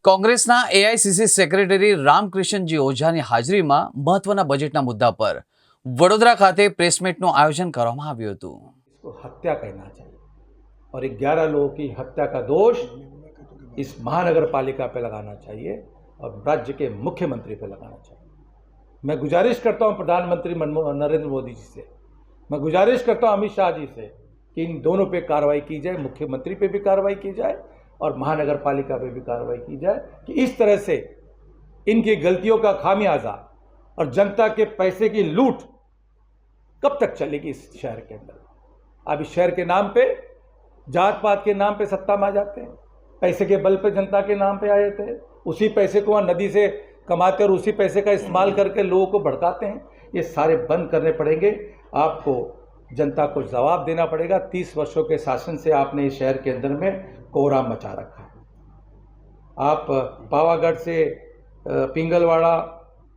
કોંગ્રેસના AICC secretary રામકૃષ્ણજી ઓઝાની હાજરીમાં મહત્વના બજેટના મુદ્દા પર વડોદરા ખાતે પ્રેસમીટનું આયોજન કરવામાં આવ્યું હતું। इसको हत्या कहना चाहिए और 11 लोगों की हत्या का दोष इस महानगर पालिका पे लगाना चाहिए और राज्य के मुख्यमंत्री पे लगाना चाहिए। मैं गुजारिश करता हूं प्रधानमंत्री नरेंद्र मोदी जी से, मैं गुजारिश करता हूं अमित शाह जी से कि इन दोनों पे कार्रवाई की जाए, मुख्यमंत्री पे भी कार्रवाई की जाए और महानगर पालिका पे भी कार्रवाई की जाए कि इस तरह से इनकी गलतियों का खामियाजा और जनता के पैसे की लूट कब तक चलेगी इस शहर के अंदर। अब इस शहर के नाम पे, जात पात के नाम पे सत्ता में आ जाते हैं, पैसे के बल पे जनता के नाम पे आ जाते हैं, उसी पैसे को वहाँ नदी से कमाते और उसी पैसे का इस्तेमाल करके लोगों को भड़काते हैं। ये सारे बंद करने पड़ेंगे। आपको जनता को जवाब देना पड़ेगा। 30 वर्षों के शासन से आपने इस शहर के अंदर में कोहराम मचा रखा है। आप पावागढ़ से पिंगलवाड़ा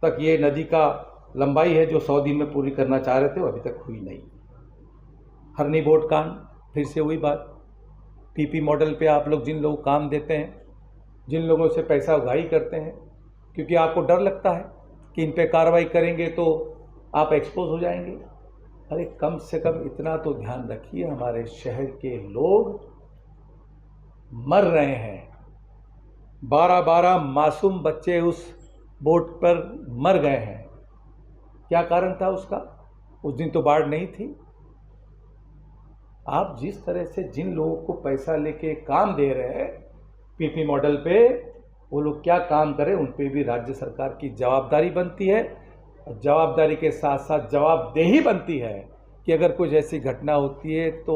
तक ये नदी का लंबाई है जो 100 दिन में पूरी करना चाह रहे थे, वो अभी तक हुई नहीं। हरनी बोट कांड, फिर से वही बात। पीपी मॉडल पे आप लोग जिन लोग काम देते हैं, जिन लोगों से पैसा उगाही करते हैं, क्योंकि आपको डर लगता है कि इन पे कार्रवाई करेंगे तो आप एक्सपोज हो जाएंगे। अरे कम से कम इतना तो ध्यान रखिए, हमारे शहर के लोग मर रहे हैं। 12-12 मासूम बच्चे उस बोट पर मर गए हैं। क्या कारण था उसका? उस दिन तो बाढ़ नहीं थी। आप जिस तरह से जिन लोगों को पैसा लेके काम दे रहे हैं पीपी मॉडल पे, वो लोग क्या काम करें, उन पे भी राज्य सरकार की जवाबदारी बनती है। जवाबदारी के साथ साथ जवाबदेही बनती है कि अगर कुछ ऐसी घटना होती है तो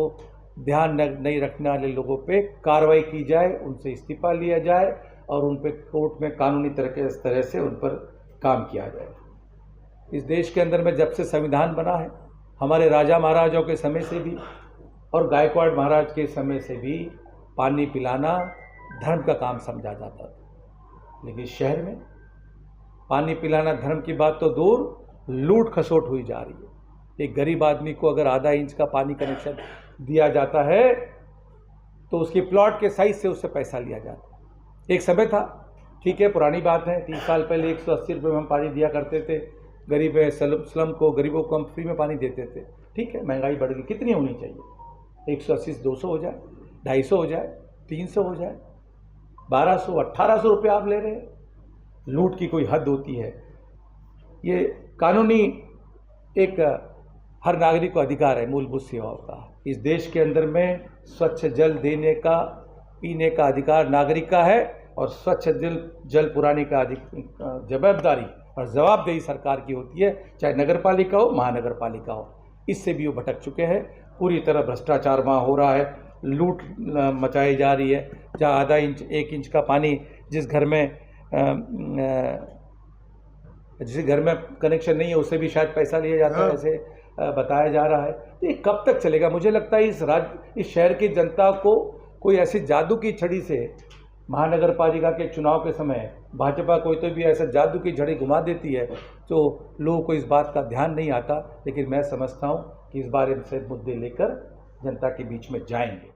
ध्यान नहीं रखने वाले लोगों पे कार्रवाई की जाए, उनसे इस्तीफा लिया जाए और उन पे कोर्ट में कानूनी तरह से उन पर काम किया जाए। इस देश के अंदर में जब से संविधान बना है, हमारे राजा महाराजाओं के समय से भी और गायकवाड़ महाराज के समय से भी पानी पिलाना धर्म का काम समझा जाता था। लेकिन शहर में पानी पिलाना धर्म की बात तो दूर, लूट खसोट हुई जा रही है। एक गरीब आदमी को अगर आधा इंच का पानी कनेक्शन दिया जाता है तो उसकी प्लॉट के साइज से उससे पैसा लिया जाता है। एक समय था, ठीक है, पुरानी बात है, 30 साल पहले 180 रुपये में हम पानी दिया करते थे। गरीब स्लम को, गरीबों को हम फ्री में पानी देते थे। ठीक है, महंगाई बढ़ गई, कितनी होनी चाहिए? 180 से 200 हो जाए, 250 हो जाए, 300 हो जाए, 1200 1800 रुपये आप ले रहे हैं। लूट की कोई हद होती है। ये कानूनी एक हर नागरिक को अधिकार है मूलभूत सेवाओं का। इस देश के अंदर में स्वच्छ जल देने का, पीने का अधिकार नागरिक का है और स्वच्छ जल पुराने का जवाबदारी और जवाबदेही सरकार की होती है, चाहे नगर पालिका हो, महानगर पालिका हो। इससे भी वो भटक चुके हैं। पूरी तरह भ्रष्टाचार वहाँ हो रहा है, लूट मचाई जा रही है। जहाँ आधा इंच 1 इंच का पानी जिस घर में कनेक्शन नहीं है उसे भी शायद पैसा लिया जाता है, ऐसे बताया जा रहा है। तो ये कब तक चलेगा? मुझे लगता है इस शहर की जनता को कोई ऐसी जादू की छड़ी से महानगर पालिका के चुनाव के समय भाजपा कोई तो भी ऐसा जादू की झड़ी घुमा देती है तो लोगों को इस बात का ध्यान नहीं आता। लेकिन मैं समझता हूँ कि इस बार इनसे मुद्दे लेकर जनता के बीच में जाएंगे।